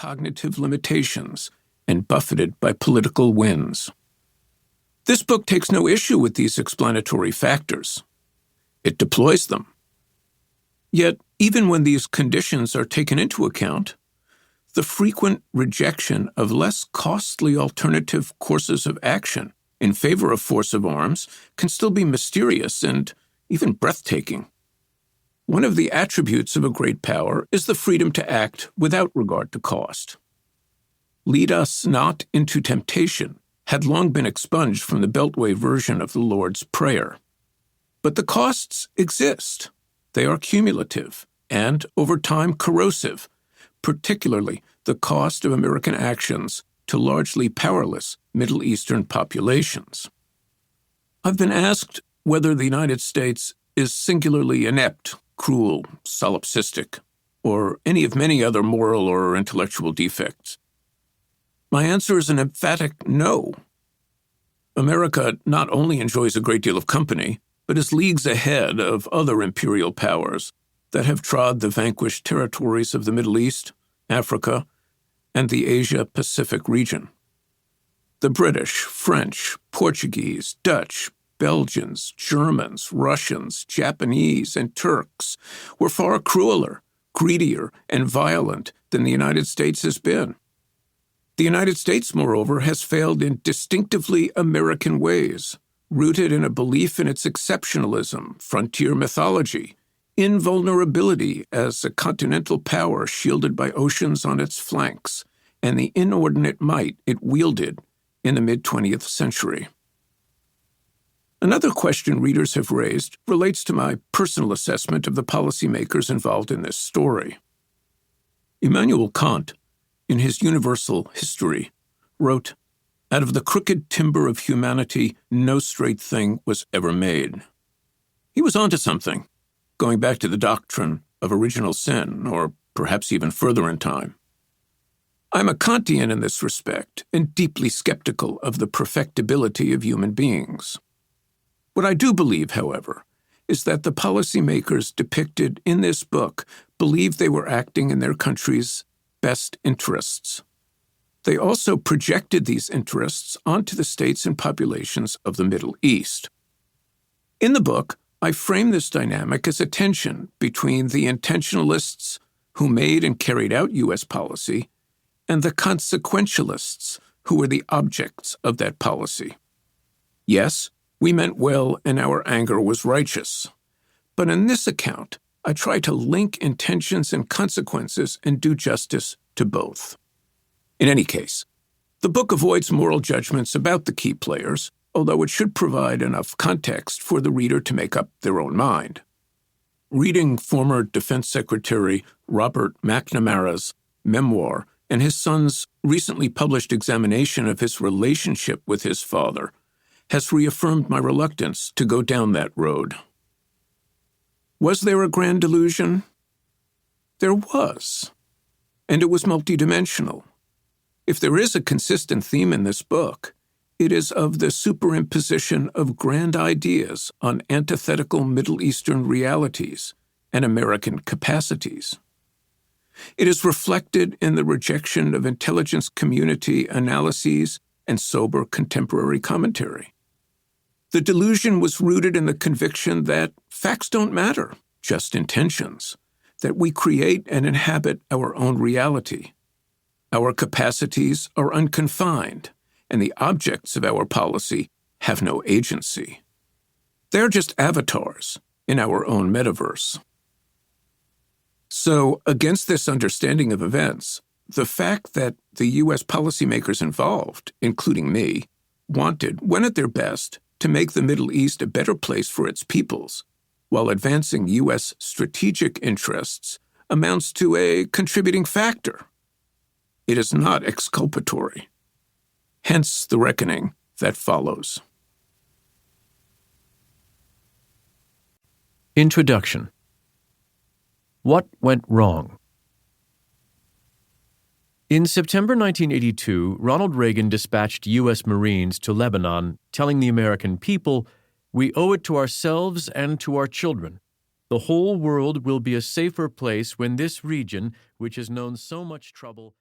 cognitive limitations and buffeted by political winds. This book takes no issue with these explanatory factors. It deploys them. Yet, even when these conditions are taken into account, the frequent rejection of less costly alternative courses of action in favor of force of arms can still be mysterious and even breathtaking. One of the attributes of a great power is the freedom to act without regard to cost. "Lead us not into temptation" had long been expunged from the Beltway version of the Lord's Prayer. But the costs exist. They are cumulative and, over time, corrosive, particularly the cost of American actions to largely powerless Middle Eastern populations. I've been asked whether the United States is singularly inept, cruel, solipsistic, or any of many other moral or intellectual defects. My answer is an emphatic no. America not only enjoys a great deal of company, but is leagues ahead of other imperial powers that have trod the vanquished territories of the Middle East, Africa, and the Asia-Pacific region. The British, French, Portuguese, Dutch, Belgians, Germans, Russians, Japanese, and Turks were far crueler, greedier, and violent than the United States has been. The United States, moreover, has failed in distinctively American ways, rooted in a belief in its exceptionalism, frontier mythology, invulnerability as a continental power shielded by oceans on its flanks, and the inordinate might it wielded in the mid-20th century. Another question readers have raised relates to my personal assessment of the policymakers involved in this story. Immanuel Kant, in his Universal History, wrote, "Out of the crooked timber of humanity, no straight thing was ever made." He was onto something, going back to the doctrine of original sin, or perhaps even further in time. I'm a Kantian in this respect, and deeply skeptical of the perfectibility of human beings. What I do believe, however, is that the policymakers depicted in this book believed they were acting in their country's best interests. They also projected these interests onto the states and populations of the Middle East. In the book, I frame this dynamic as a tension between the intentionalists who made and carried out U.S. policy and the consequentialists who were the objects of that policy. Yes, we meant well and our anger was righteous. But in this account, I try to link intentions and consequences and do justice to both. In any case, the book avoids moral judgments about the key players, although it should provide enough context for the reader to make up their own mind. Reading former Defense Secretary Robert McNamara's memoir and his son's recently published examination of his relationship with his father has reaffirmed my reluctance to go down that road. Was there a grand delusion? There was, and it was multidimensional. If there is a consistent theme in this book, it is of the superimposition of grand ideas on antithetical Middle Eastern realities and American capacities. It is reflected in the rejection of intelligence community analyses and sober contemporary commentary. The delusion was rooted in the conviction that facts don't matter, just intentions, that we create and inhabit our own reality. Our capacities are unconfined, and the objects of our policy have no agency. They're just avatars in our own metaverse. So, against this understanding of events, the fact that the U.S. policymakers involved, including me, wanted, when at their best, to make the Middle East a better place for its peoples, while advancing U.S. strategic interests, amounts to a contributing factor. It is not exculpatory. Hence the reckoning that follows. Introduction. What went wrong? In September 1982, Ronald Reagan dispatched U.S. Marines to Lebanon, telling the American people, "We owe it to ourselves and to our children. The whole world will be a safer place when this region, which has known so much trouble..."